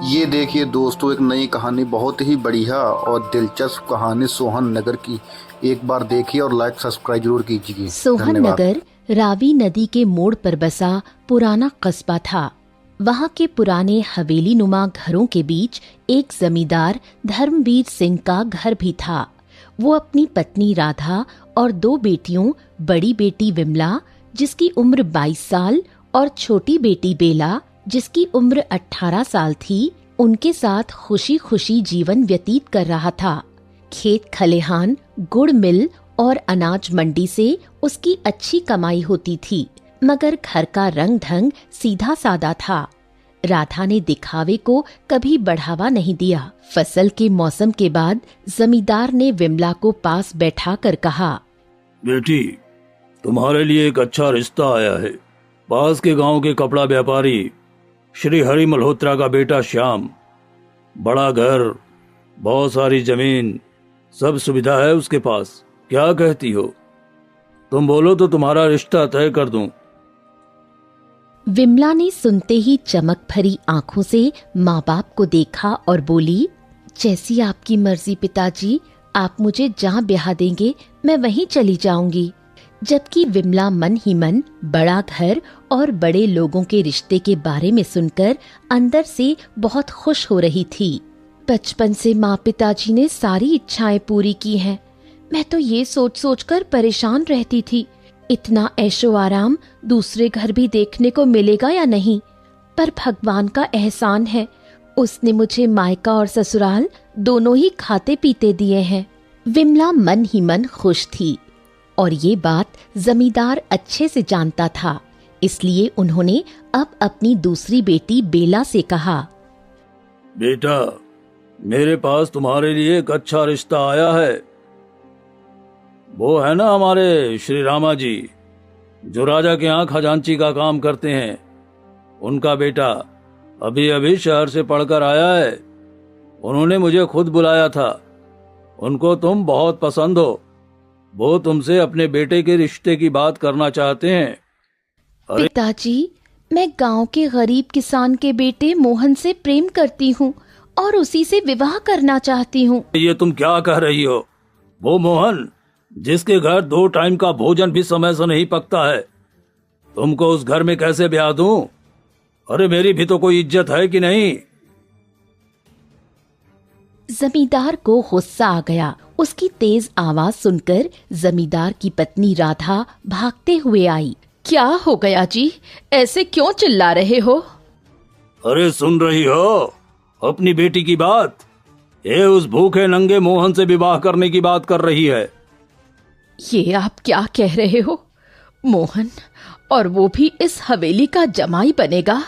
ये देखिए दोस्तों, एक नई कहानी, बहुत ही बढ़िया और दिलचस्प कहानी सोहन नगर की। एक बार देखिए और लाइक सब्सक्राइब जरूर कीजिए। सोहन धन्यवाद। नगर रावी नदी के मोड़ पर बसा पुराना कस्बा था। वहाँ के पुराने हवेली नुमा घरों के बीच एक जमींदार धर्मवीर सिंह का घर भी था। वो अपनी पत्नी राधा और दो बेटियों, बड़ी बेटी विमला जिसकी उम्र 22 साल और छोटी बेटी बेला जिसकी उम्र 18 साल थी, उनके साथ खुशी खुशी जीवन व्यतीत कर रहा था। खेत खलिहान, गुड़ मिल और अनाज मंडी से उसकी अच्छी कमाई होती थी, मगर घर का रंग ढंग सीधा सादा था। राधा ने दिखावे को कभी बढ़ावा नहीं दिया। फसल के मौसम के बाद जमींदार ने विमला को पास बैठा कर कहा, बेटी, तुम्हारे लिए एक अच्छा रिश्ता आया है। पास के गांव के कपड़ा व्यापारी श्री हरि मल्होत्रा का बेटा श्याम। बड़ा घर, बहुत सारी जमीन, सब सुविधा है उसके पास। क्या कहती हो? तुम बोलो तो तुम्हारा रिश्ता तय कर दूं। विमला ने सुनते ही चमक भरी आंखों से माँ बाप को देखा और बोली, जैसी आपकी मर्जी पिताजी, आप मुझे जहाँ ब्याह देंगे मैं वहीं चली जाऊंगी। जबकि विमला मन ही मन बड़ा घर और बड़े लोगों के रिश्ते के बारे में सुनकर अंदर से बहुत खुश हो रही थी। बचपन से माँ पिताजी ने सारी इच्छाएं पूरी की हैं। मैं तो ये सोच सोच कर परेशान रहती थी, इतना ऐशो आराम दूसरे घर भी देखने को मिलेगा या नहीं। पर भगवान का एहसान है, उसने मुझे मायका और ससुराल दोनों ही खाते पीते दिए हैं। विमला मन ही मन खुश थी और ये बात जमींदार अच्छे से जानता था। इसलिए उन्होंने अब अपनी दूसरी बेटी बेला से कहा, बेटा, मेरे पास तुम्हारे लिए एक अच्छा रिश्ता आया है। वो है ना हमारे श्री रामा जी, जो राजा के यहाँ खजांची का काम करते हैं। उनका बेटा अभी अभी शहर से पढ़कर आया है। उन्होंने मुझे खुद बुलाया था। उनको तुम बहुत पसंद हो। वो तुमसे अपने बेटे के रिश्ते की बात करना चाहते हैं। पिताजी, मैं गांव के गरीब किसान के बेटे मोहन से प्रेम करती हूँ और उसी से विवाह करना चाहती हूँ। ये तुम क्या कह रही हो? वो मोहन जिसके घर 2 टाइम का भोजन भी समय से नहीं पकता है, तुमको उस घर में कैसे ब्याह दूं? अरे मेरी भी तो कोई इज्जत है कि नहीं? जमींदार को गुस्सा आ गया। उसकी तेज आवाज सुनकर जमींदार की पत्नी राधा भागते हुए आई। क्या हो गया जी, ऐसे क्यों चिल्ला रहे हो? अरे सुन रही हो अपनी बेटी की बात? ये उस भूखे नंगे मोहन से विवाह करने की बात कर रही है। ये आप क्या कह रहे हो? मोहन, और वो भी इस हवेली का जमाई बनेगा?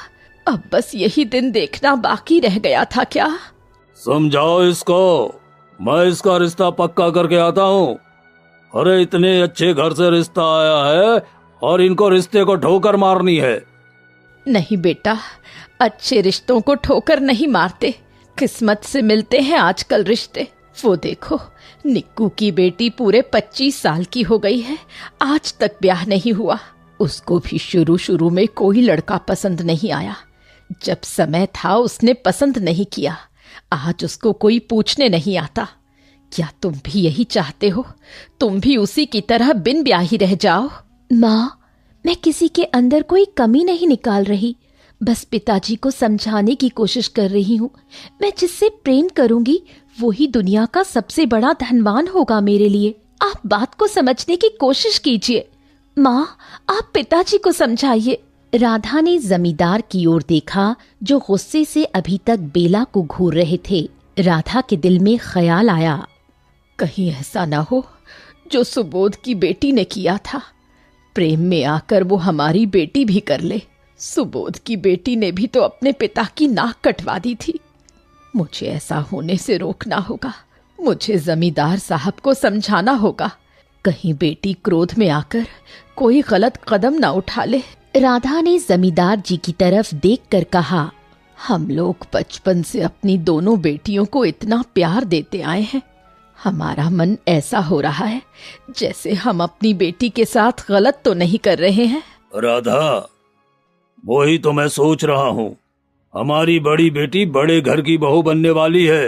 अब बस यही दिन देखना बाकी रह गया था क्या? समझाओ इसको, मैं इसका रिश्ता पक्का करके आता हूँ। अरे इतने अच्छे घर से रिश्ता आया है और इनको रिश्ते को ठोकर मारनी है। नहीं बेटा, अच्छे रिश्तों को ठोकर नहीं मारते, किस्मत से मिलते हैं आजकल रिश्ते। वो देखो, निक्कू की बेटी पूरे 25 साल की हो गई है, आज तक ब्याह नहीं हुआ। उसको भी शुरू शुरू में कोई लड़का पसंद नहीं आया। जब समय था उसने पसंद नहीं किया, आज उसको कोई पूछने नहीं आता। क्या तुम भी यही चाहते हो? तुम भी उसी की तरह बिन ब्याही रह जाओ? माँ, मैं किसी के अंदर कोई कमी नहीं निकाल रही, बस पिताजी को समझाने की कोशिश कर रही हूँ। मैं जिससे प्रेम करूंगी वही दुनिया का सबसे बड़ा धनवान होगा मेरे लिए। आप बात को समझने की कोशिश कीजिए। माँ, आप पिताजी को समझाइए। राधा ने जमींदार की ओर देखा, जो गुस्से से अभी तक बेला को घूर रहे थे। राधा के दिल में ख्याल आया, कहीं ऐसा ना हो जो सुबोध की बेटी ने किया था। प्रेम में आकर वो हमारी बेटी भी कर ले। सुबोध की बेटी ने भी तो अपने पिता की नाक कटवा दी थी। मुझे ऐसा होने से रोकना होगा। मुझे जमींदार साहब को समझाना होगा, कहीं बेटी क्रोध में आकर कोई गलत कदम ना उठा ले। राधा ने जमींदार जी की तरफ देखकर कहा, हम लोग बचपन से अपनी दोनों बेटियों को इतना प्यार देते आए हैं। हमारा मन ऐसा हो रहा है जैसे हम अपनी बेटी के साथ गलत तो नहीं कर रहे हैं। राधा, वही तो मैं सोच रहा हूँ। हमारी बड़ी बेटी बड़े घर की बहू बनने वाली है।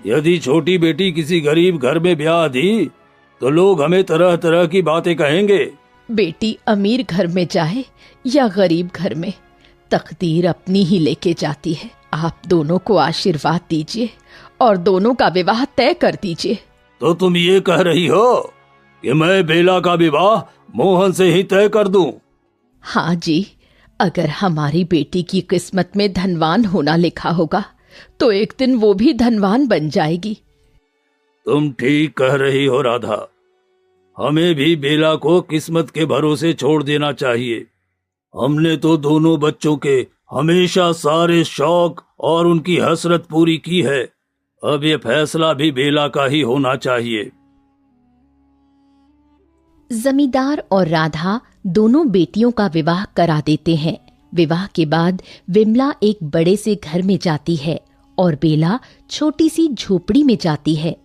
यदि छोटी बेटी किसी गरीब घर में ब्याह दी तो लोग हमें तरह तरह की बातें कहेंगे। बेटी अमीर घर में जाए या गरीब घर में, तकदीर अपनी ही लेके जाती है। आप दोनों को आशीर्वाद दीजिए और दोनों का विवाह तय कर दीजिए। तो तुम ये कह रही हो कि मैं बेला का विवाह मोहन से ही तय कर दूं? हाँ जी, अगर हमारी बेटी की किस्मत में धनवान होना लिखा होगा तो एक दिन वो भी धनवान बन जाएगी। तुम ठीक कह रही हो राधा। हमें भी बेला को किस्मत के भरोसे छोड़ देना चाहिए। हमने तो दोनों बच्चों के हमेशा सारे शौक और उनकी हसरत पूरी की है। अब ये फैसला भी बेला का ही होना चाहिए। जमींदार और राधा दोनों बेटियों का विवाह करा देते हैं। विवाह के बाद विमला एक बड़े से घर में जाती है और बेला छोटी सी झोपड़ी में जाती है।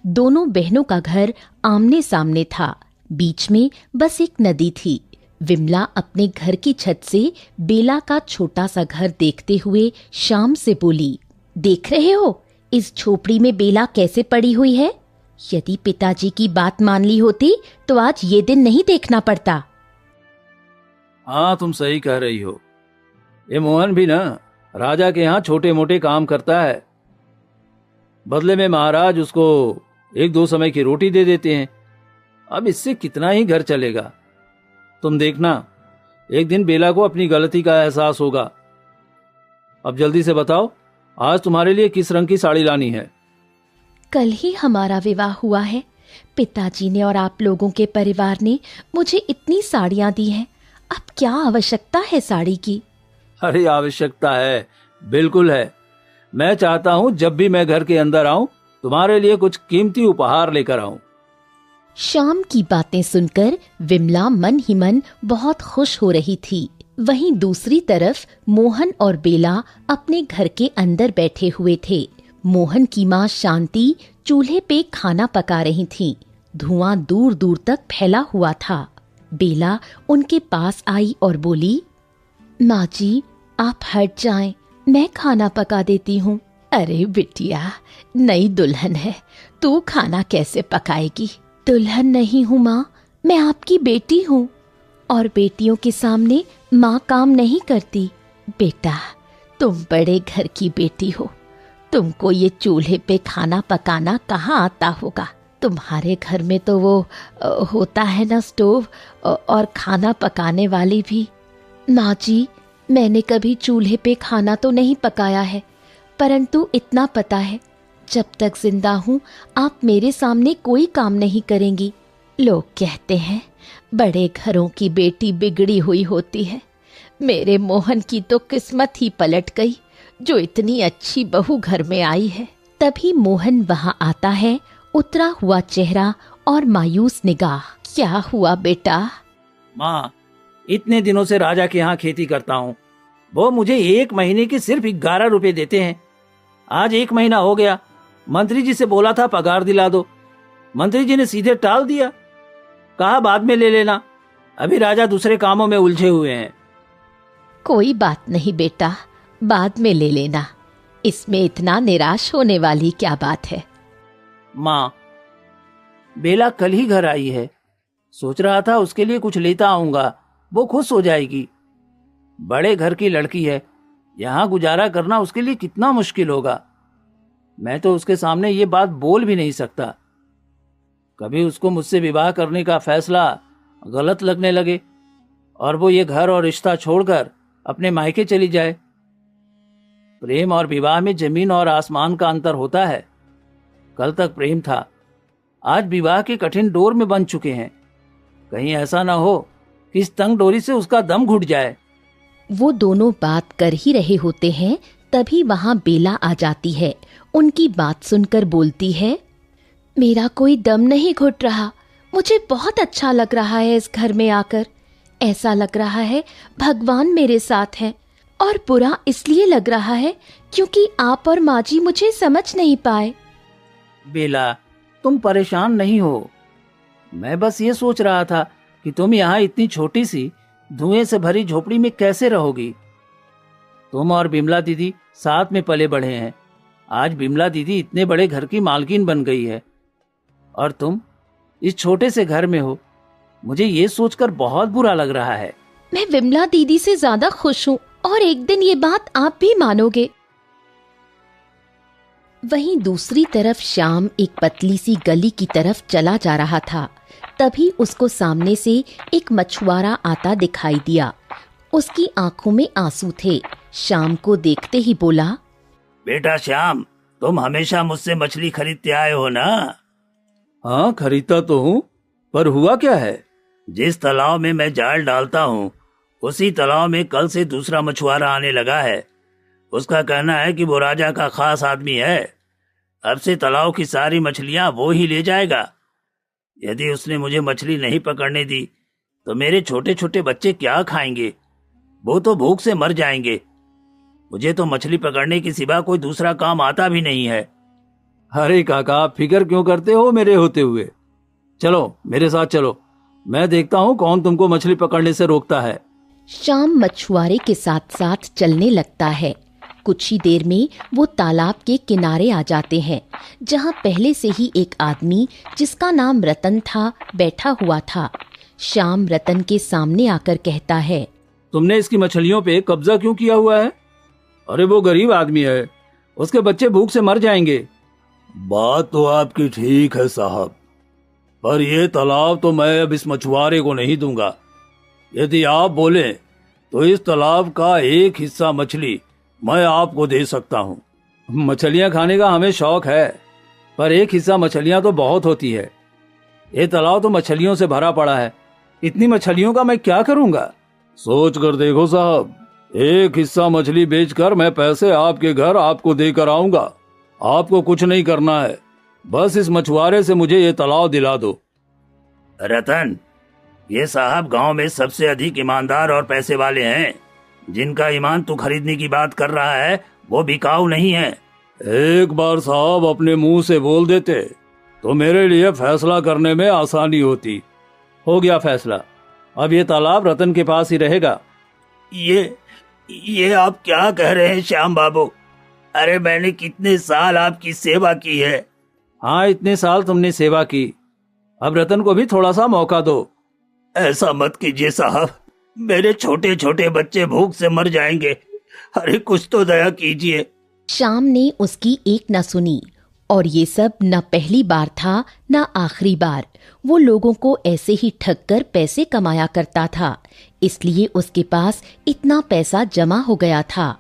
दोनों बहनों का घर आमने सामने था। बीच में बस एक नदी थी। विमला अपने घर की छत से बेला का छोटा सा घर देखते हुए शाम से बोली, देख रहे हो इस झोपड़ी में बेला कैसे पड़ी हुई है? यदि पिताजी की बात मान ली होती तो आज ये दिन नहीं देखना पड़ता। हाँ, तुम सही कह रही हो। ये मोहन भी ना राजा के यहाँ छोटे मोटे काम करता है। बदले में महाराज उसको 1-2 समय की रोटी दे देते हैं। अब इससे कितना ही घर चलेगा। तुम देखना, एक दिन बेला को अपनी गलती का एहसास होगा। अब जल्दी से बताओ, आज तुम्हारे लिए किस रंग की साड़ी लानी है? कल ही हमारा विवाह हुआ है। पिताजी ने और आप लोगों के परिवार ने मुझे इतनी साड़ियां दी हैं। अब क्या आवश्यकता है साड़ी की? अरे आवश्यकता है, बिल्कुल है। मैं चाहता हूँ जब भी मैं घर के अंदर आऊं तुम्हारे लिए कुछ कीमती उपहार लेकर आऊं। शाम की बातें सुनकर विमला मन ही मन बहुत खुश हो रही थी। वहीं दूसरी तरफ मोहन और बेला अपने घर के अंदर बैठे हुए थे। मोहन की माँ शांति चूल्हे पे खाना पका रही थीं। धुआं दूर दूर तक फैला हुआ था। बेला उनके पास आई और बोली, माँ जी आप हट जाएं, मैं खाना पका देती हूँ। अरे बिटिया, नई दुल्हन है, तू खाना कैसे पकाएगी? दुल्हन नहीं हूँ माँ, मैं आपकी बेटी हूँ और बेटियों के सामने माँ काम नहीं करती। बेटा, तुम बड़े घर की बेटी हो, तुमको ये चूल्हे पे खाना पकाना कहाँ आता होगा? तुम्हारे घर में तो वो होता है ना स्टोव और खाना पकाने वाली भी। माँ जी, मैंने कभी चूल्हे पे खाना तो नहीं पकाया है, परंतु इतना पता है जब तक जिंदा हूँ आप मेरे सामने कोई काम नहीं करेंगी। लोग कहते हैं बड़े घरों की बेटी बिगड़ी हुई होती है। मेरे मोहन की तो किस्मत ही पलट गई जो इतनी अच्छी बहू घर में आई है। तभी मोहन वहाँ आता है, उतरा हुआ चेहरा और मायूस निगाह। क्या हुआ बेटा? माँ, इतने दिनों से राजा के यहाँ खेती करता हूँ। वो मुझे 1 महीने के सिर्फ 11 रुपए देते हैं। आज 1 महीना हो गया। मंत्री जी से बोला था पगार दिला दो, मंत्री जी ने सीधे टाल दिया, कहा बाद में ले लेना। अभी राजा दूसरे कामों में उलझे हुए हैं। कोई बात नहीं बेटा, बाद में ले लेना। इसमें इतना निराश होने वाली क्या बात है? माँ, बेला कल ही घर आई है। सोच रहा था उसके लिए कुछ लेता आऊंगा, वो खुश हो जाएगी। बड़े घर की लड़की है, यहाँ गुजारा करना उसके लिए कितना मुश्किल होगा। मैं तो उसके सामने ये बात बोल भी नहीं सकता। कभी उसको मुझसे विवाह करने का फैसला गलत लगने लगे और वो ये घर और रिश्ता छोड़कर अपने मायके चली जाए। प्रेम और विवाह में जमीन और आसमान का अंतर होता है। कल तक प्रेम था, आज विवाह के कठिन डोर में बंध चुके हैं। कहीं ऐसा ना हो कि इस तंग डोरी से उसका दम घुट जाए। वो दोनों बात कर ही रहे होते हैं, तभी वहां बेला आ जाती है। उनकी बात सुनकर बोलती है, मेरा कोई दम नहीं घुट रहा। मुझे बहुत अच्छा लग रहा है इस घर में आकर। ऐसा लग रहा है भगवान मेरे साथ हैं। और बुरा इसलिए लग रहा है क्योंकि आप और माँ जी मुझे समझ नहीं पाए। बेला, तुम परेशान नहीं हो। मैं बस ये सोच रहा था कि तुम यहाँ इतनी छोटी सी धुएं से भरी झोपड़ी में कैसे रहोगी। तुम और बिमला दीदी साथ में पले बढ़े हैं। आज बिमला दीदी इतने बड़े घर की मालकिन बन गई है और तुम इस छोटे से घर में हो। मुझे ये सोचकर बहुत बुरा लग रहा है। मैं विमला दीदी से ज्यादा खुश हूँ और एक दिन ये बात आप भी मानोगे। वहीं दूसरी तरफ श्याम एक पतली सी गली की तरफ चला जा रहा था। तभी उसको सामने से एक मछुआरा आता दिखाई दिया। उसकी आंखों में आंसू थे। श्याम को देखते ही बोला, बेटा श्याम, तुम हमेशा मुझसे मछली खरीदते आए हो ना? हाँ, खरीदता तो हूँ, पर हुआ क्या है? जिस तालाब में मैं जाल डालता हूँ उसी तालाब में कल से दूसरा मछुआरा आने लगा है। उसका कहना है कि वो राजा का खास आदमी है। अब से तालाब की सारी मछलियां वो ही ले जाएगा। यदि उसने मुझे मछली नहीं पकड़ने दी तो मेरे छोटे छोटे बच्चे क्या खाएंगे? वो तो भूख से मर जाएंगे। मुझे तो मछली पकड़ने के सिवा कोई दूसरा काम आता भी नहीं है। अरे काका, आप फिक्र क्यों करते हो मेरे होते हुए? चलो मेरे साथ चलो, मैं देखता हूँ कौन तुमको मछली पकड़ने से रोकता है। श्याम मछुआरे के साथ साथ चलने लगता है। कुछ ही देर में वो तालाब के किनारे आ जाते हैं, जहाँ पहले से ही एक आदमी जिसका नाम रतन था बैठा हुआ था। श्याम रतन के सामने आकर कहता है, तुमने इसकी मछलियों पे कब्जा क्यों किया हुआ है? अरे वो गरीब आदमी है, उसके बच्चे भूख से मर जाएंगे। बात तो आपकी ठीक है साहब, पर यह तालाब तो मैं अब इस मछुआरे को नहीं दूंगा। यदि आप बोले तो इस तालाब का एक हिस्सा मछली मैं आपको दे सकता हूँ। मछलियाँ खाने का हमें शौक है, पर एक हिस्सा मछलियाँ तो बहुत होती है। ये तालाब तो मछलियों से भरा पड़ा है, इतनी मछलियों का मैं क्या करूँगा? सोच कर देखो साहब, एक हिस्सा मछली बेचकर मैं पैसे आपके घर आपको देकर आऊंगा। आपको कुछ नहीं करना है, बस इस मछुआरे से मुझे ये तालाब दिला दो। रतन, ये साहब गांव में सबसे अधिक ईमानदार और पैसे वाले हैं। जिनका ईमान तू खरीदने की बात कर रहा है वो बिकाऊ नहीं है। एक बार साहब अपने मुंह से बोल देते तो मेरे लिए फैसला करने में आसानी होती। हो गया फैसला, अब ये तालाब रतन के पास ही रहेगा। ये आप क्या कह रहे हैं श्याम बाबू? अरे मैंने कितने साल आपकी सेवा की है। हाँ, इतने साल तुमने सेवा की, अब रतन को भी थोड़ा सा मौका दो। ऐसा मत कीजिए साहब, मेरे छोटे छोटे बच्चे भूख से मर जाएंगे। अरे कुछ तो दया कीजिए। श्याम ने उसकी एक न सुनी, और ये सब न पहली बार था न आखिरी बार। वो लोगों को ऐसे ही ठग कर पैसे कमाया करता था, इसलिए उसके पास इतना पैसा जमा हो गया था।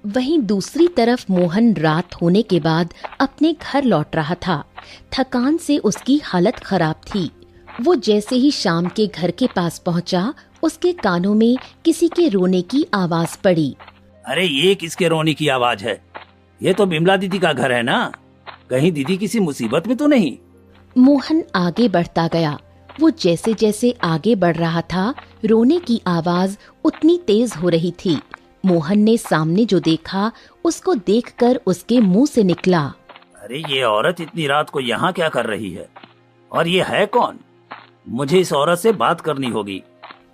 वहीं दूसरी तरफ मोहन रात होने के बाद अपने घर लौट रहा था। थकान से उसकी हालत खराब थी। वो जैसे ही शाम के घर के पास पहुंचा, उसके कानों में किसी के रोने की आवाज पड़ी। अरे ये किसके रोने की आवाज है? ये तो बिमला दीदी का घर है ना? कहीं दीदी किसी मुसीबत में तो नहीं? मोहन आगे बढ़ता गया। वो जैसे जैसे आगे बढ़ रहा था, रोने की आवाज उतनी तेज हो रही थी। मोहन ने सामने जो देखा, उसको देखकर उसके मुंह से निकला, अरे ये औरत इतनी रात को यहाँ क्या कर रही है? और ये है कौन? मुझे इस औरत से बात करनी होगी।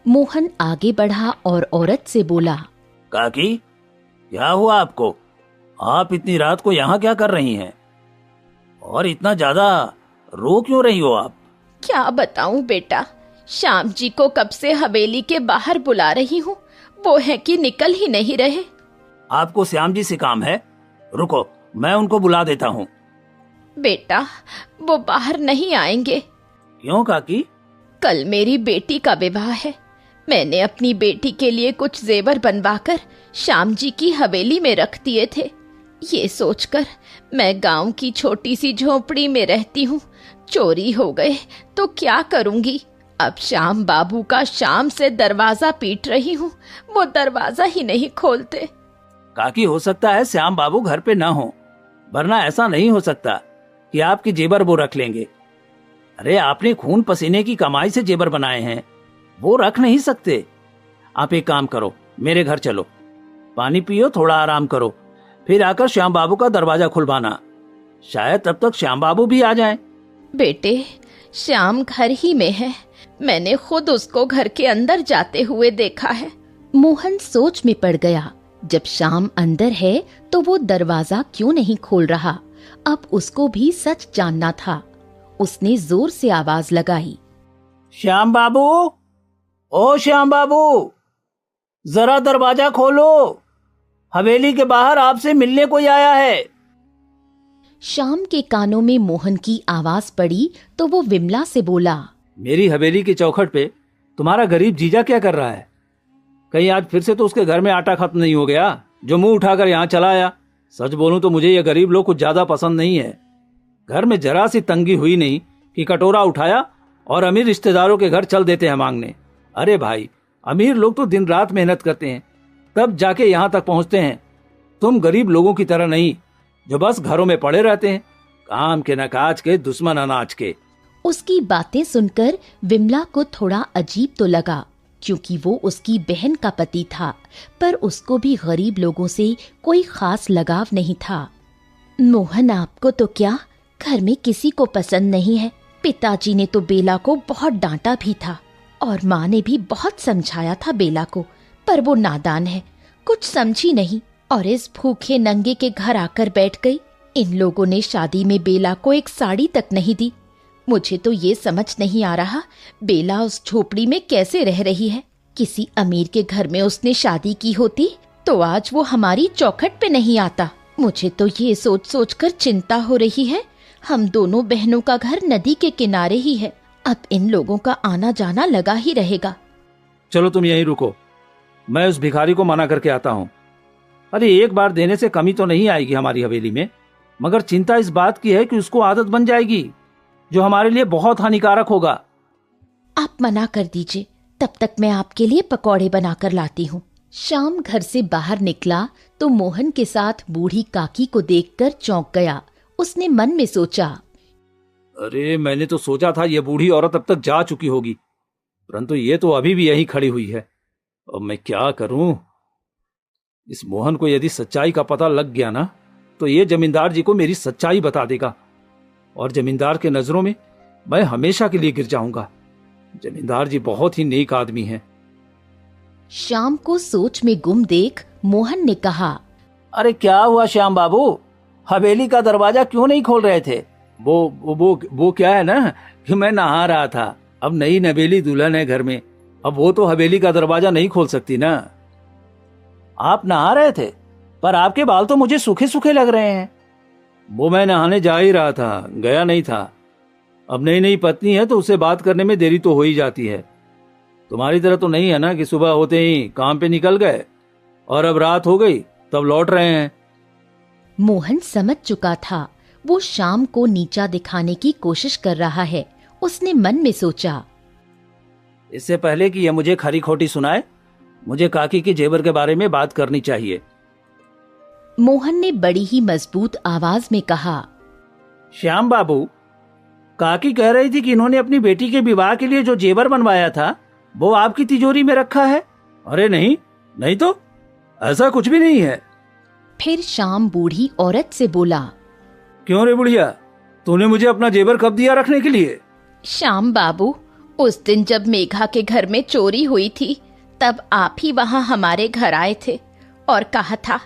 मोहन आगे बढ़ा और औरत से बोला, काकी, क्या हुआ आपको? आप इतनी रात को यहाँ क्या कर रही हैं? और इतना ज्यादा रो क्यों रही हो आप? क्या बताऊं बेटा, श्याम जी को कब से हवेली के बाहर बुला रही हूँ, वो है कि निकल ही नहीं रहे। आपको श्याम जी से काम है? रुको, मैं उनको बुला देता हूँ। बेटा, वो बाहर नहीं आएंगे। क्यों काकी? कल मेरी बेटी का विवाह है। मैंने अपनी बेटी के लिए कुछ जेवर बनवाकर श्याम जी की हवेली में रख दिए थे। ये सोचकर मैं गांव की छोटी सी झोपड़ी में रहती हूँ, चोरी हो गए तो क्या करूंगी? अब श्याम बाबू का शाम से दरवाजा पीट रही हूँ, वो दरवाजा ही नहीं खोलते। काकी, हो सकता है श्याम बाबू घर पे ना हो, वरना ऐसा नहीं हो सकता कि आपके जेवर वो रख लेंगे। अरे आपने खून पसीने की कमाई से जेवर बनाए हैं, वो रख नहीं सकते। आप एक काम करो, मेरे घर चलो, पानी पियो, थोड़ा आराम करो, फिर आकर श्याम बाबू का दरवाजा खुलवाना। शायद तब तक श्याम बाबू भी आ जाएं। बेटे, श्याम घर ही में है। मैंने खुद उसको घर के अंदर जाते हुए देखा है। मोहन सोच में पड़ गया। जब श्याम अंदर है तो वो दरवाजा क्यों नहीं खोल रहा? अब उसको भी सच जानना था। उसने जोर से आवाज लगाई, श्याम बाबू, ओ श्याम बाबू, जरा दरवाजा खोलो, हवेली के बाहर आपसे मिलने कोई आया है। श्याम के कानों में मोहन की आवाज पड़ी तो वो विमला से बोला, मेरी हवेली की चौखट पे तुम्हारा गरीब जीजा क्या कर रहा है? कहीं आज फिर से तो उसके घर में आटा खत्म नहीं हो गया जो मुंह उठाकर यहाँ चला आया? सच बोलूं तो मुझे ये गरीब लोग कुछ ज्यादा पसंद नहीं है। घर में जरा सी तंगी हुई नहीं कि कटोरा उठाया और अमीर रिश्तेदारों के घर चल देते हैं मांगने। अरे भाई, अमीर लोग तो दिन रात मेहनत करते हैं तब जाके यहाँ तक पहुंचते हैं। तुम गरीब लोगों की तरह नहीं जो बस घरों में पड़े रहते हैं, काम के न काज के, दुश्मन अनाज के। उसकी बातें सुनकर विमला को थोड़ा अजीब तो लगा, क्योंकि वो उसकी बहन का पति था, पर उसको भी गरीब लोगों से कोई खास लगाव नहीं था। मोहन, आपको तो क्या, घर में किसी को पसंद नहीं है। पिताजी ने तो बेला को बहुत डांटा भी था और माँ ने भी बहुत समझाया था बेला को, पर वो नादान है, कुछ समझी नहीं और इस भूखे नंगे के घर आकर बैठ गई। इन लोगों ने शादी में बेला को एक साड़ी तक नहीं दी। मुझे तो ये समझ नहीं आ रहा बेला उस झोपड़ी में कैसे रह रही है। किसी अमीर के घर में उसने शादी की होती तो आज वो हमारी चौखट पे नहीं आता। मुझे तो ये सोच सोच कर चिंता हो रही है। हम दोनों बहनों का घर नदी के किनारे ही है, अब इन लोगों का आना जाना लगा ही रहेगा। चलो तुम यहीं रुको, मैं उस भिखारी को मना करके आता हूँ। अरे एक बार देने से कमी तो नहीं आएगी हमारी हवेली में, मगर चिंता इस बात की है कि उसको आदत बन जाएगी जो हमारे लिए बहुत हानिकारक होगा। आप मना कर दीजिए, तब तक मैं आपके लिए पकौड़े बनाकर लाती हूँ। शाम घर से बाहर निकला तो मोहन के साथ बूढ़ी काकी को देखकर चौंक गया। उसने मन में सोचा, अरे मैंने तो सोचा था ये बूढ़ी औरत अब तक जा चुकी होगी, परंतु ये तो अभी भी यहीं खड़ी हुई है। अब मैं क्या करूं? इस मोहन को यदि सच्चाई का पता लग गया ना तो ये जमींदार जी को मेरी सच्चाई बता देगा और जमींदार के नजरों में मैं हमेशा के लिए गिर जाऊंगा। जमींदार जी बहुत ही नेक आदमी हैं। शाम को सोच में गुम देख मोहन ने कहा, अरे क्या हुआ श्याम बाबू, हवेली का दरवाजा क्यों नहीं खोल रहे थे? वो क्या है ना कि मैं नहा रहा था। अब नई नवेली दुल्हन है घर में, अब वो तो हवेली का दरवाजा नहीं खोल सकती ना। आप नहा रहे थे, पर आपके बाल तो मुझे सूखे सूखे लग रहे हैं। वो मैं नहाने जा ही रहा था, गया नहीं था। अब नई नई पत्नी है तो उससे बात करने में देरी तो हो ही जाती है। तुम्हारी तरह तो नहीं है ना कि सुबह होते ही काम पे निकल गए और अब रात हो गई तब लौट रहे हैं। मोहन समझ चुका था वो शाम को नीचा दिखाने की कोशिश कर रहा है। उसने मन में सोचा, इससे पहले कि यह मुझे खरी खोटी सुनाए, मुझे काकी के जेवर के बारे में बात करनी चाहिए। मोहन ने बड़ी ही मजबूत आवाज में कहा, श्याम बाबू, काकी कह रही थी कि इन्होंने अपनी बेटी के विवाह के लिए जो जेवर बनवाया था वो आपकी तिजोरी में रखा है। अरे नहीं, नहीं तो ऐसा कुछ भी नहीं है। फिर शाम बूढ़ी औरत से बोला, क्यों रे बुढ़िया, तूने मुझे अपना जेवर कब दिया रखने के लिए? श्याम बाबू, उस दिन जब मेघा के घर में चोरी हुई थी तब आप ही वहाँ हमारे घर आए थे और कहा था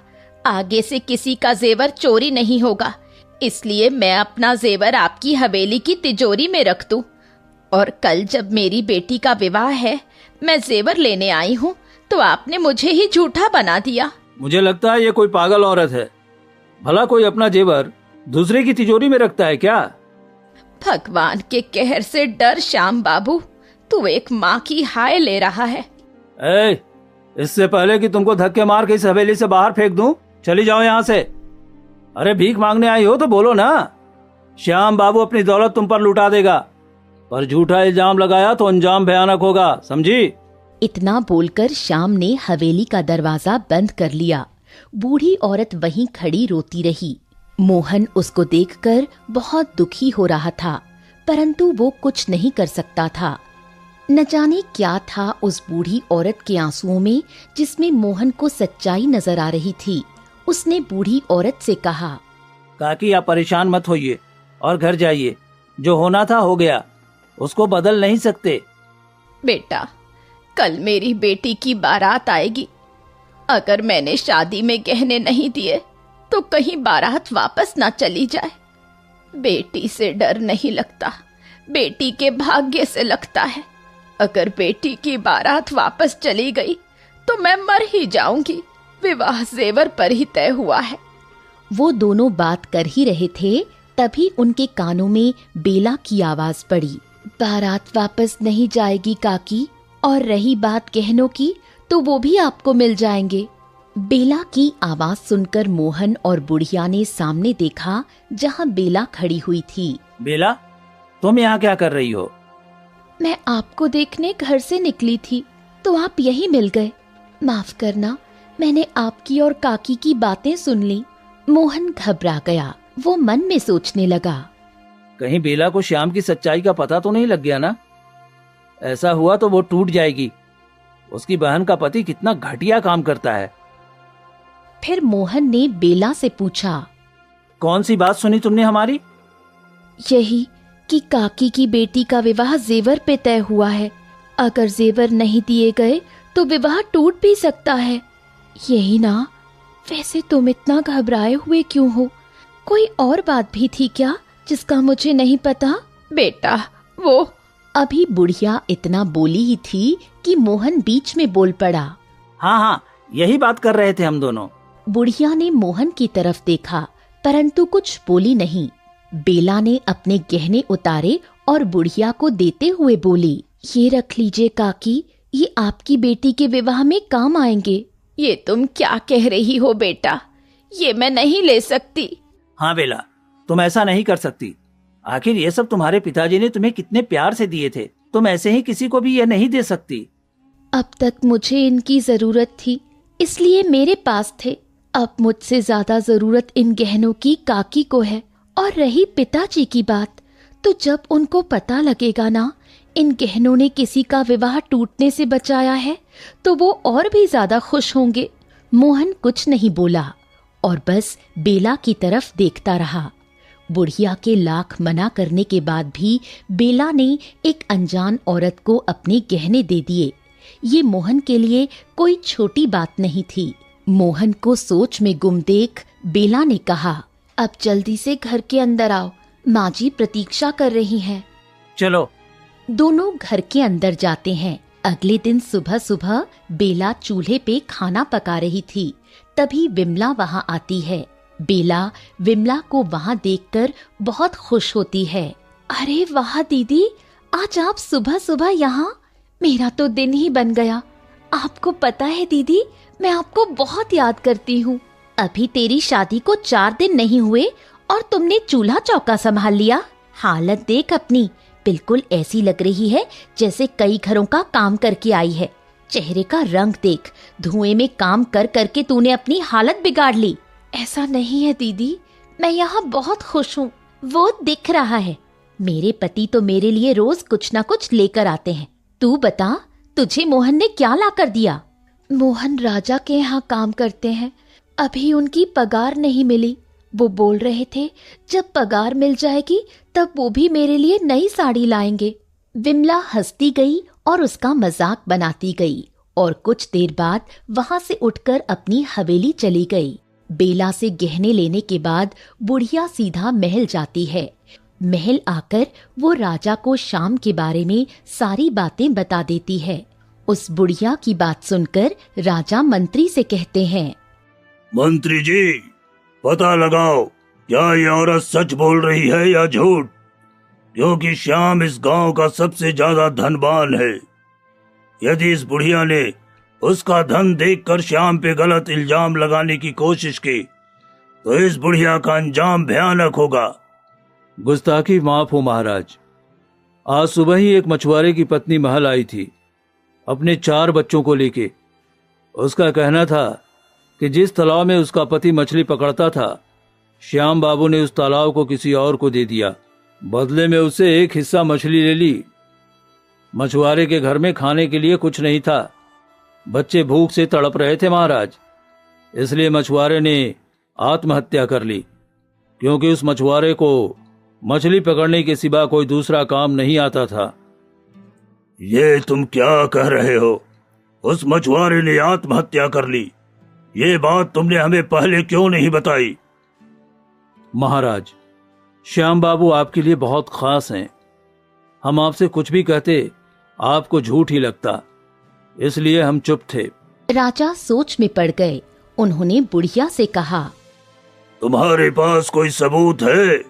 आगे से किसी का जेवर चोरी नहीं होगा, इसलिए मैं अपना जेवर आपकी हवेली की तिजोरी में रख दूं। और कल जब मेरी बेटी का विवाह है, मैं जेवर लेने आई हूँ तो आपने मुझे ही झूठा बना दिया। मुझे लगता है ये कोई पागल औरत है। भला कोई अपना जेवर दूसरे की तिजोरी में रखता है क्या? भगवान के कहर से डर श्याम बाबू, तू एक माँ की हाय ले रहा है। इससे पहले कि तुमको धक्के मार के इस हवेली से बाहर फेंक दूं, चली जाओ यहाँ से। अरे भीख मांगने आई हो तो बोलो ना। श्याम बाबू अपनी दौलत तुम पर लुटा देगा, पर झूठा इल्जाम लगाया तो अंजाम भयानक होगा, समझी? इतना बोलकर श्याम ने हवेली का दरवाजा बंद कर लिया। बूढ़ी औरत वहीं खड़ी रोती रही। मोहन उसको देखकर बहुत दुखी हो रहा था, परंतु वो कुछ नहीं कर सकता था। न जाने क्या था उस बूढ़ी औरत के आंसुओं में जिसमें मोहन को सच्चाई नजर आ रही थी। उसने बूढ़ी औरत से कहा, काकी आप परेशान मत होइए और घर जाइए। जो होना था हो गया, उसको बदल नहीं सकते। बेटा, कल मेरी बेटी की बारात आएगी। अगर मैंने शादी में गहने नहीं दिए तो कहीं बारात वापस ना चली जाए। बेटी से डर नहीं लगता, बेटी के भाग्य से लगता है। अगर बेटी की बारात वापस चली गई तो मैं मर ही जाऊंगी। विवाह जेवर पर ही तय हुआ है। वो दोनों बात कर ही रहे थे, तभी उनके कानों में बेला की आवाज पड़ी। बारात वापस नहीं जाएगी काकी, और रही बात गहनों की तो वो भी आपको मिल जाएंगे। बेला की आवाज सुनकर मोहन और बुढ़िया ने सामने देखा जहाँ बेला खड़ी हुई थी। बेला, तुम यहाँ क्या कर रही हो? मैं आपको देखने घर से निकली थी तो आप यहीं मिल गए। माफ करना, मैंने आपकी और काकी की बातें सुन ली। मोहन घबरा गया। वो मन में सोचने लगा, कहीं बेला को श्याम की सच्चाई का पता तो नहीं लग गया ना? ऐसा हुआ तो वो टूट जाएगी। उसकी बहन का पति कितना घटिया काम करता है। फिर मोहन ने बेला से पूछा, कौन सी बात सुनी तुमने हमारी? यही कि काकी की बेटी का विवाह जेवर पे तय हुआ है। अगर जेवर नहीं दिए गए तो विवाह टूट भी सकता है। यही ना? वैसे तुम इतना घबराए हुए क्यों हो? कोई और बात भी थी क्या जिसका मुझे नहीं पता? बेटा, वो अभी बुढ़िया इतना बोली ही थी कि मोहन बीच में बोल पड़ा। हाँ हाँ, यही बात कर रहे थे हम दोनों। बुढ़िया ने मोहन की तरफ देखा परंतु कुछ बोली नहीं। बेला ने अपने गहने उतारे और बुढ़िया को देते हुए बोली, ये रख लीजिए काकी, ये आपकी बेटी के विवाह में काम आएंगे। ये तुम क्या कह रही हो बेटा? ये मैं नहीं ले सकती। हाँ बेला, तुम ऐसा नहीं कर सकती। आखिर ये सब तुम्हारे पिताजी ने तुम्हें कितने प्यार से दिए थे। तुम ऐसे ही किसी को भी ये नहीं दे सकती। अब तक मुझे इनकी जरूरत थी, इसलिए मेरे पास थे। अब मुझसे ज्यादा जरूरत इन गहनों की काकी को है। और रही पिताजी की बात, तो जब उनको पता लगेगा ना इन गहनों ने किसी का विवाह टूटने से बचाया है तो वो और भी ज्यादा खुश होंगे। मोहन कुछ नहीं बोला और बस बेला की तरफ देखता रहा। बुढ़िया के लाख मना करने के बाद भी बेला ने एक अनजान औरत को अपने गहने दे दिए। ये मोहन के लिए कोई छोटी बात नहीं थी। मोहन को सोच में गुम देख बेला ने कहा, अब जल्दी से घर के अंदर आओ, माँ जी प्रतीक्षा कर रही हैं। चलो। दोनों घर के अंदर जाते हैं। अगले दिन सुबह सुबह बेला चूल्हे पे खाना पका रही थी, तभी विमला वहाँ आती है। बेला विमला को वहाँ देखकर बहुत खुश होती है। अरे वाह दीदी, आज आप सुबह सुबह यहाँ? मेरा तो दिन ही बन गया। आपको पता है दीदी, मैं आपको बहुत याद करती हूँ। अभी तेरी शादी को 4 दिन नहीं हुए और तुमने चूल्हा चौका संभाल लिया। हालत देख अपनी, बिल्कुल ऐसी लग रही है जैसे कई घरों का काम करके आई है। चेहरे का रंग देख, धुएं में काम कर करके तूने अपनी हालत बिगाड़ ली। ऐसा नहीं है दीदी, मैं यहाँ बहुत खुश हूँ, वो दिख रहा है। मेरे पति तो मेरे लिए रोज कुछ ना कुछ लेकर आते हैं। तू बता, तुझे मोहन ने क्या ला कर दिया? मोहन राजा के यहाँ काम करते हैं, अभी उनकी पगार नहीं मिली। वो बोल रहे थे जब पगार मिल जाएगी तब वो भी मेरे लिए नई साड़ी लाएंगे। विमला हंसती गई और उसका मजाक बनाती गई और कुछ देर बाद वहां से उठकर अपनी हवेली चली गई। बेला से गहने लेने के बाद बुढ़िया सीधा महल जाती है। महल आकर वो राजा को श्याम के बारे में सारी बातें बता देती है। उस बुढ़िया की बात सुनकर राजा मंत्री से कहते हैं, मंत्री जी, पता लगाओ क्या ये औरत सच बोल रही है या झूठ, क्योंकि श्याम इस गांव का सबसे ज्यादा धनवान है। यदि इस बुढ़िया ने उसका धन देखकर श्याम पे गलत इल्जाम लगाने की कोशिश की तो इस बुढ़िया का अंजाम भयानक होगा। गुस्ताखी माफ हो महाराज। आज सुबह ही एक मछुआरे की पत्नी महल आई थी अपने 4 बच्चों को लेके। उसका कहना था कि जिस तालाब में उसका पति मछली पकड़ता था, श्याम बाबू ने उस तालाब को किसी और को दे दिया। बदले में उससे एक हिस्सा मछली ले ली। मछुआरे के घर में खाने के लिए कुछ नहीं था, बच्चे भूख से तड़प रहे थे महाराज। इसलिए मछुआरे ने आत्महत्या कर ली, क्योंकि उस मछुआरे को मछली पकड़ने के सिवा कोई दूसरा काम नहीं आता था। ये तुम क्या कह रहे हो? उस मछुआरे ने आत्महत्या कर ली। ये बात तुमने हमें पहले क्यों नहीं बताई? महाराज, श्याम बाबू आपके लिए बहुत खास हैं। हम आपसे कुछ भी कहते आपको झूठ ही लगता, इसलिए हम चुप थे। राजा सोच में पड़ गए। उन्होंने बुढ़िया से कहा, तुम्हारे पास कोई सबूत है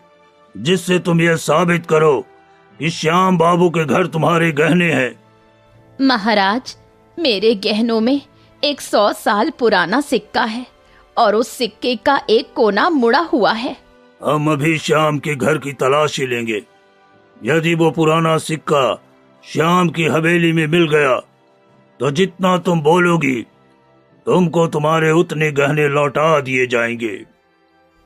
जिससे तुम ये साबित करो कि श्याम बाबू के घर तुम्हारे गहने हैं? महाराज, मेरे गहनों में एक 100 साल पुराना सिक्का है और उस सिक्के का एक कोना मुड़ा हुआ है। हम अभी श्याम के घर की तलाशी लेंगे। यदि वो पुराना सिक्का श्याम की हवेली में मिल गया तो जितना तुम बोलोगी तुमको तुम्हारे उतने गहने लौटा दिए जाएंगे।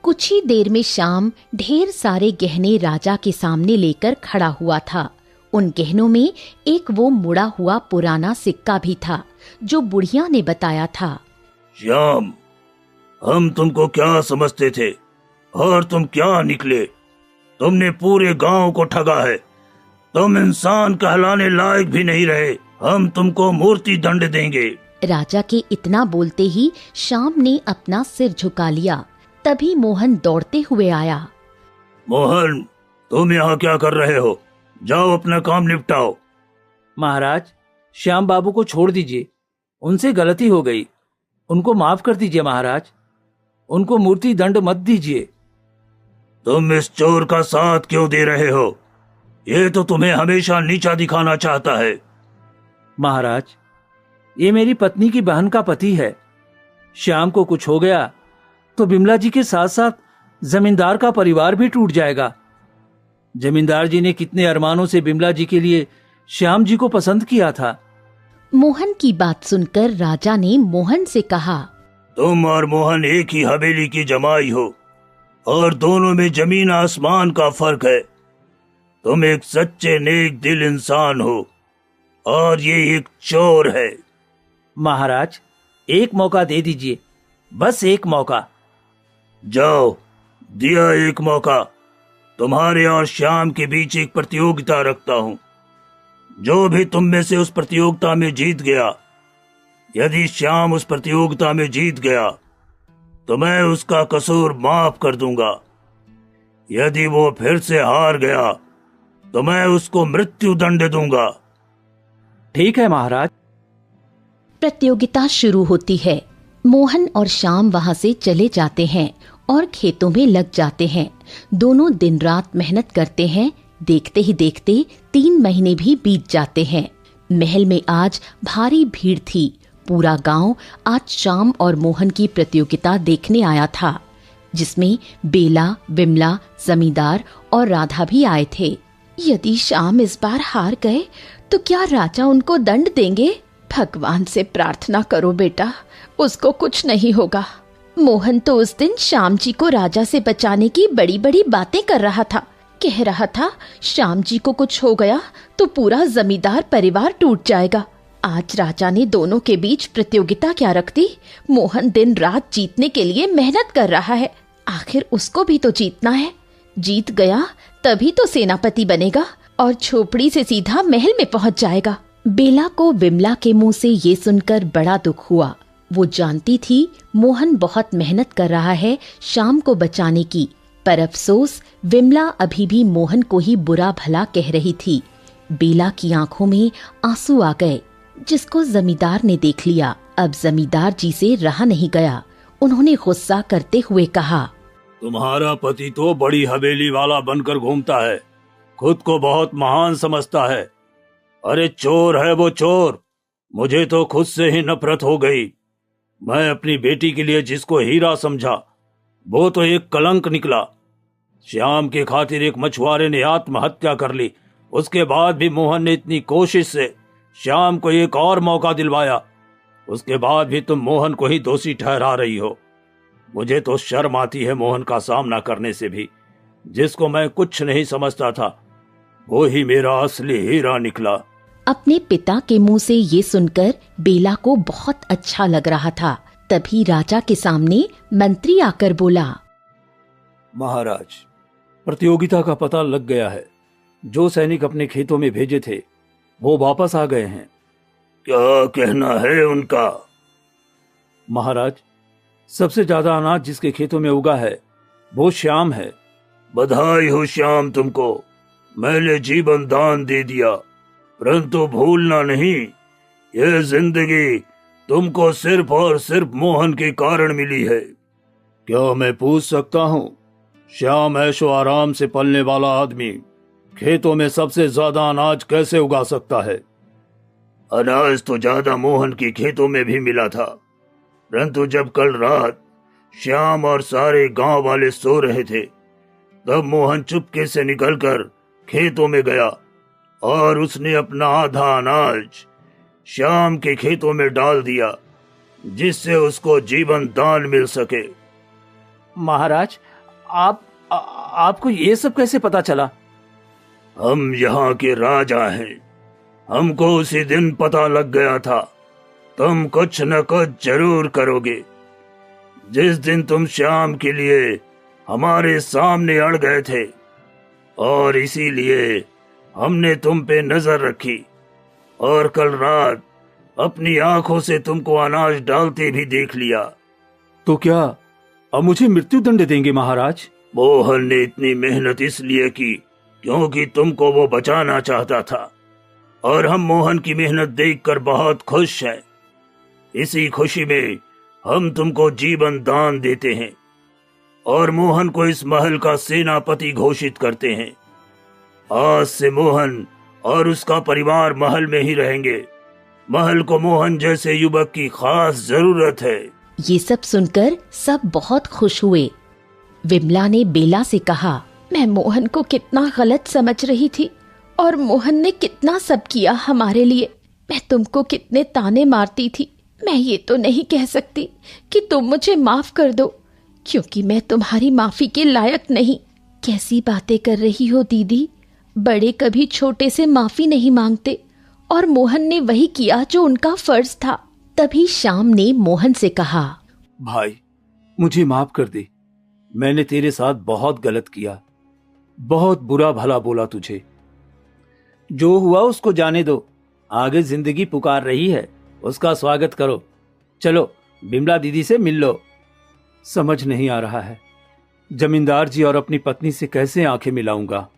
कुछ ही देर में श्याम ढेर सारे गहने राजा के सामने लेकर खड़ा हुआ था। उन गहनों में एक वो मुड़ा हुआ पुराना सिक्का भी था जो बुढ़िया ने बताया था। श्याम, हम तुमको क्या समझते थे और तुम क्या निकले? तुमने पूरे गांव को ठगा है। तुम इंसान कहलाने लायक भी नहीं रहे। हम तुमको मूर्ति दंड देंगे। राजा के इतना बोलते ही श्याम ने अपना सिर झुका लिया। तभी मोहन दौड़ते हुए आया। मोहन, तुम यहाँ क्या कर रहे हो? जाओ अपना काम निपटाओ। महाराज, श्याम बाबू को छोड़ दीजिए, उनसे गलती हो गई, उनको माफ कर दीजिए महाराज, उनको मूर्ति दंड मत दीजिए। तुम इस चोर का साथ क्यों दे रहे हो? ये तो तुम्हें हमेशा नीचा दिखाना चाहता है। महाराज, ये मेरी पत्नी की बहन का पति है। श्याम को कुछ हो गया तो बिमला जी के साथ साथ जमींदार का परिवार भी टूट जाएगा। जमींदार जी ने कितने अरमानों से बिमला जी के लिए श्याम जी को पसंद किया था। मोहन की बात सुनकर राजा ने मोहन से कहा, तुम और मोहन एक ही हवेली की जमाई हो और दोनों में जमीन आसमान का फर्क है। तुम एक सच्चे नेक दिल इंसान हो और ये एक चोर है। महाराज, एक मौका दे दीजिए, बस एक मौका। जाओ, दिया एक मौका। तुम्हारे और श्याम के बीच एक प्रतियोगिता रखता हूँ। जो भी तुम में से उस प्रतियोगिता में जीत गया, यदि श्याम उस प्रतियोगिता में जीत गया तो मैं उसका कसूर माफ कर दूंगा। यदि वो फिर से हार गया तो मैं उसको मृत्यु दंड दूंगा। ठीक है महाराज। प्रतियोगिता शुरू होती है। मोहन और श्याम वहां से चले जाते हैं और खेतों में लग जाते हैं। दोनों दिन रात मेहनत करते हैं। देखते ही देखते 3 महीने भी बीत जाते हैं। महल में आज भारी भीड़ थी। पूरा गांव आज श्याम और मोहन की प्रतियोगिता देखने आया था, जिसमें बेला, विमला, जमींदार और राधा भी आए थे। यदि श्याम इस बार हार गए तो क्या राजा उनको दंड देंगे? भगवान से प्रार्थना करो बेटा, उसको कुछ नहीं होगा। मोहन तो उस दिन श्याम जी को राजा से बचाने की बड़ी बड़ी बातें कर रहा था। कह रहा था श्याम जी को कुछ हो गया तो पूरा जमींदार परिवार टूट जाएगा। आज राजा ने दोनों के बीच प्रतियोगिता क्या रख दी। मोहन दिन रात जीतने के लिए मेहनत कर रहा है। आखिर उसको भी तो जीतना है। जीत गया तभी तो सेनापति बनेगा और झोपड़ी से सीधा महल में पहुंच जाएगा। बेला को विमला के मुंह से ये सुनकर बड़ा दुख हुआ। वो जानती थी मोहन बहुत मेहनत कर रहा है श्याम को बचाने की, पर अफसोस विमला अभी भी मोहन को ही बुरा भला कह रही थी। बेला की आंखों में आंसू आ गए, जिसको जमींदार ने देख लिया। अब जमींदार जी से रहा नहीं गया। उन्होंने गुस्सा करते हुए कहा, तुम्हारा पति तो बड़ी हवेली वाला बनकर घूमता है, खुद को बहुत महान समझता है। अरे चोर है वो चोर। मुझे तो खुद से ही नफरत हो गई। मैं अपनी बेटी के लिए जिसको हीरा समझा वो तो एक कलंक निकला। श्याम के खातिर एक मछुआरे ने आत्महत्या कर ली। उसके बाद भी मोहन ने इतनी कोशिश से श्याम को एक और मौका दिलवाया। उसके बाद भी तुम मोहन को ही दोषी ठहरा रही हो। मुझे तो शर्म आती है मोहन का सामना करने से भी। जिसको मैं कुछ नहीं समझता था वो ही मेरा असली हीरा निकला। अपने पिता के मुंह से ये सुनकर बेला को बहुत अच्छा लग रहा था। तभी राजा के सामने मंत्री आकर बोला, महाराज, प्रतियोगिता का पता लग गया है। जो सैनिक अपने खेतों में भेजे थे वो वापस आ गए हैं। क्या कहना है उनका? महाराज, सबसे ज्यादा अनाज जिसके खेतों में उगा है वो श्याम है। बधाई हो श्याम तुमको, मैंने जीवन दान दे दिया, परंतु भूलना नहीं, यह जिंदगी तुमको सिर्फ और सिर्फ मोहन के कारण मिली है। क्या मैं पूछ सकता हूँ, श्याम ऐशो आराम से पलने वाला आदमी खेतों में सबसे ज्यादा अनाज कैसे उगा सकता है? अनाज तो ज्यादा मोहन के खेतों में भी मिला था, परंतु जब कल रात श्याम और सारे गांव वाले सो रहे थे, तब मोहन चुपके से निकलकर खेतों में गया और उसने अपना आधा अनाज श्याम के खेतों में डाल दिया, जिससे उसको जीवन दान मिल सके। महाराज, आपको ये सब कैसे पता चला? हम यहाँ के राजा हैं, हमको उसी दिन पता लग गया था तुम कुछ न कुछ जरूर करोगे। जिस दिन तुम श्याम के लिए हमारे सामने अड़ गए थे, और इसीलिए हमने तुम पे नजर रखी और कल रात अपनी आंखों से तुमको अनाज डालते भी देख लिया। तो क्या अब मुझे मृत्यु दंड देंगे महाराज? मोहन ने इतनी मेहनत इसलिए की क्योंकि तुमको वो बचाना चाहता था, और हम मोहन की मेहनत देखकर बहुत खुश हैं। इसी खुशी में हम तुमको जीवन दान देते हैं और मोहन को इस महल का सेनापति घोषित करते हैं। आज से मोहन और उसका परिवार महल में ही रहेंगे। महल को मोहन जैसे युवक की खास जरूरत है। ये सब सुनकर सब बहुत खुश हुए। विमला ने बेला से कहा, मैं मोहन को कितना गलत समझ रही थी, और मोहन ने कितना सब किया हमारे लिए। मैं तुमको कितने ताने मारती थी। मैं ये तो नहीं कह सकती कि तुम मुझे माफ कर दो, क्योंकि मैं तुम्हारी माफी के लायक नहीं। कैसी बातें कर रही हो दीदी, बड़े कभी छोटे से माफी नहीं मांगते, और मोहन ने वही किया जो उनका फर्ज था। तभी श्याम ने मोहन से कहा, भाई, मुझे माफ कर दे। मैंने तेरे साथ बहुत गलत किया, बहुत बुरा भला बोला तुझे। जो हुआ उसको जाने दो, आगे जिंदगी पुकार रही है, उसका स्वागत करो। चलो बिमला दीदी से मिल लो। समझ नहीं आ रहा है, जमींदार जी और अपनी पत्नी से कैसे आंखें मिलाऊंगा।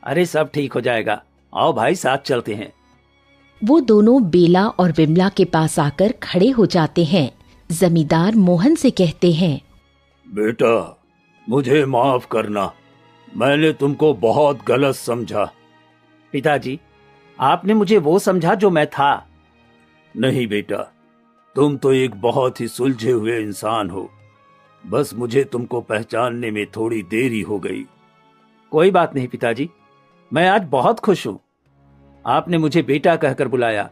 अरे सब ठीक हो जाएगा, आओ भाई साथ चलते हैं। वो दोनों बेला और विमला के पास आकर खड़े हो जाते हैं। जमींदार मोहन से कहते हैं, बेटा, मुझे माफ करना, मैंने तुमको बहुत गलत समझा। पिताजी, आपने मुझे वो समझा जो मैं था। नहीं बेटा, तुम तो एक बहुत ही सुलझे हुए इंसान हो, बस मुझे तुमको पहचानने में थोड़ी देरी हो गई। कोई बात नहीं पिताजी, मैं आज बहुत खुश हूँ। आपने मुझे बेटा कहकर बुलाया।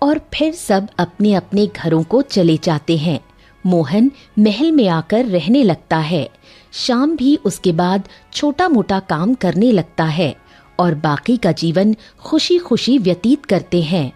और फिर सब अपने अपने घरों को चले जाते हैं। मोहन महल में आकर रहने लगता है। श्याम भी उसके बाद छोटा मोटा काम करने लगता है और बाकी का जीवन खुशी खुशी व्यतीत करते हैं।